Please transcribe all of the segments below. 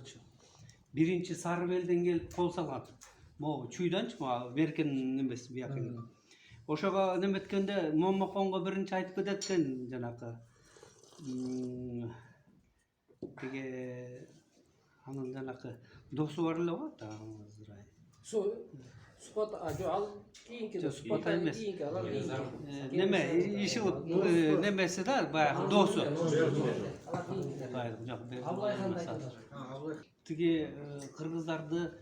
азырчы. Birinci Sarıbel'den gelip kol salgan. Mo çuydançı mı? Berken nemesi bir yakın. Oşaga nemetkende Mommakonga birinci aytıp ketken janakı. Peki anın janakı dostu var эле го ta azıray. Suhbat ajo al kiyinki Suhbat emes. alar Neme işi nemesi de bayağı dostu. Yok tigi Kırgızlardı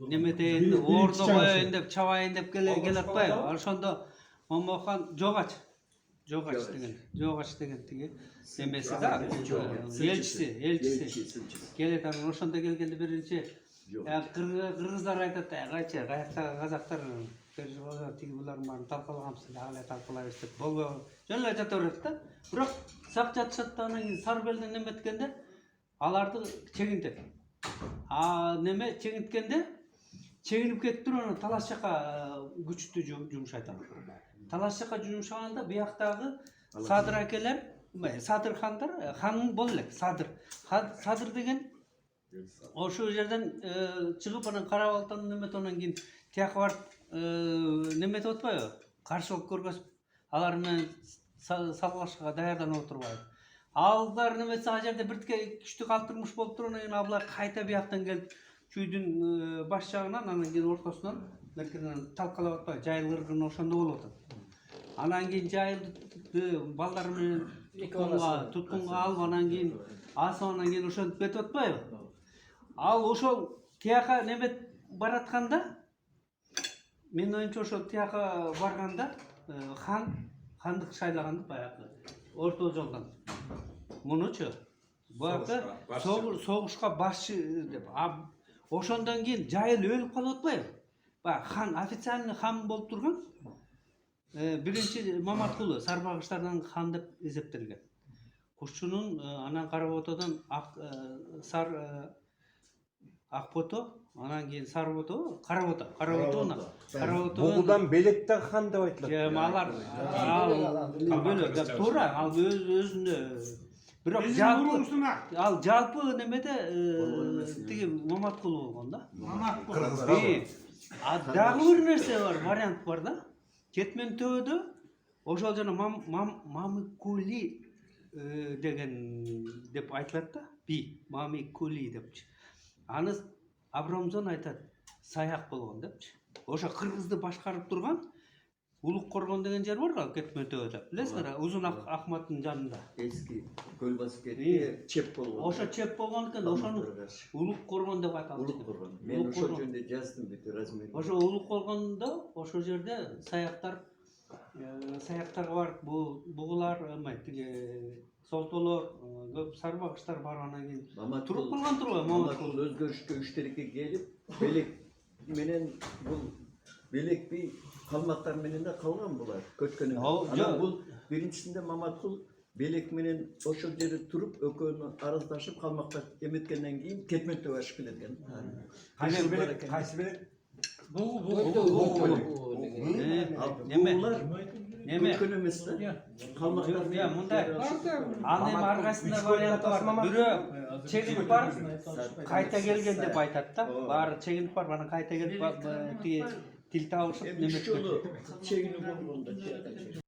nemeteyin ordu koyayın dep çabayın dep gel atpay. Ошондо Mommokan Jogaç деген tigi nemesi de elçisi. Geletan ошондо келгенде биринчи Kırgızlar aytат, "Кайчы, каякта казактар тиги булардын баарын талкалаганбыз, дагы эле талкалайбыз" деп болбой жөн эле жата берет да. Бирок сак жатышат да анан кийин Sarıbel'den неметкенде аларды чегинтет. Неме чегинип кетип туруп анан талаш жака күчтүү жумшайт. Талаш жака жумшаганда бияктагы Садыр акелер, Садыр хандар, ханын боло элек Садыр деген ошол жерден чыгып анан Карабалтанын неметонан кийин тияка барып неметип атпайбы? Каршылык көргөзүп, алар менен салгылашууга даярданып отурбайбы? Алдар немесе ал жерде биртке күчтүү калтырмыш болуп туруп, анан кийин алар кайта бияктан келип чүйдүн баш жагынан, анан кийин ортосунан меркеден талкалап атпайбы? Жайыл ыргын ошондо болуп атат. Анан кийин жайылды балдар менен туткунга алып, анан кийин асыбынан кийин ошентип кетип атпайбы? Ал ошол тияка немет баратканда, менин оюмча ошол тияка барганда хандык шайлаганды баягы орто жолдон. Мунучу баягы согушка башчы деп. Ошондон кийин жайыл өлүп калып атпайбы? Баягы хан, официальный хан болуп турган. Биринчи Маматкулу Сарбагыштардан хан деп эсептелген. Кушчунун анан Каработодон Акбото, анан кийин Сарбото, Каработо. Бугудан белектен хан деп айтылат. Алар бөлөк туура, ал өзүнө бирок жалпы немеде тиги Маматкулу болгон да. Дагы бир нерсе бар, вариант бар да. Кетмен төбөдө ошол жана Мамикули деген деп айтылат да. Мамикули депчи. Аны Абрамзон айтат, саяк болгон депчи. Ошо кыргызды башкарып турган Улук Коргон деген жер бар го, Кетмен төбөдө. Билесиңер, Узун Акматтын жанында. Эски көл басып кетти, чеп болгон. Ошо чеп болгон экен, ошону Улук Коргон деп аталат. Улук Коргон. Мен ошол жөнүндө жаздым бүт размер. Ошо Улук Коргондо ошол жерде саяктарга барып бугулар, тиги солтолор, көп сарбагыштар бар, анан кийин туруп калган турбайбы? Маматкул өзгөрүшкө үчтерекке келип, белек менен бул белекпи калмактар менен да калган булар көчкөнү. Анан бул биринчисинде Маматкул белек менен ошол жерде туруп, экөөнү араздашып калмактар эметкенден кийин Кетмен төбө ашып келген. Кайсы белек? Неме? Көчкөн эмес да. Калмактар мындай. Анын эми аркасында варианты бар. Бирөө чегинип барып, кайта келген деп айтат да. Баары чегинип барып, анан кайта келип тиги тил табышып немесе чегинип болгондо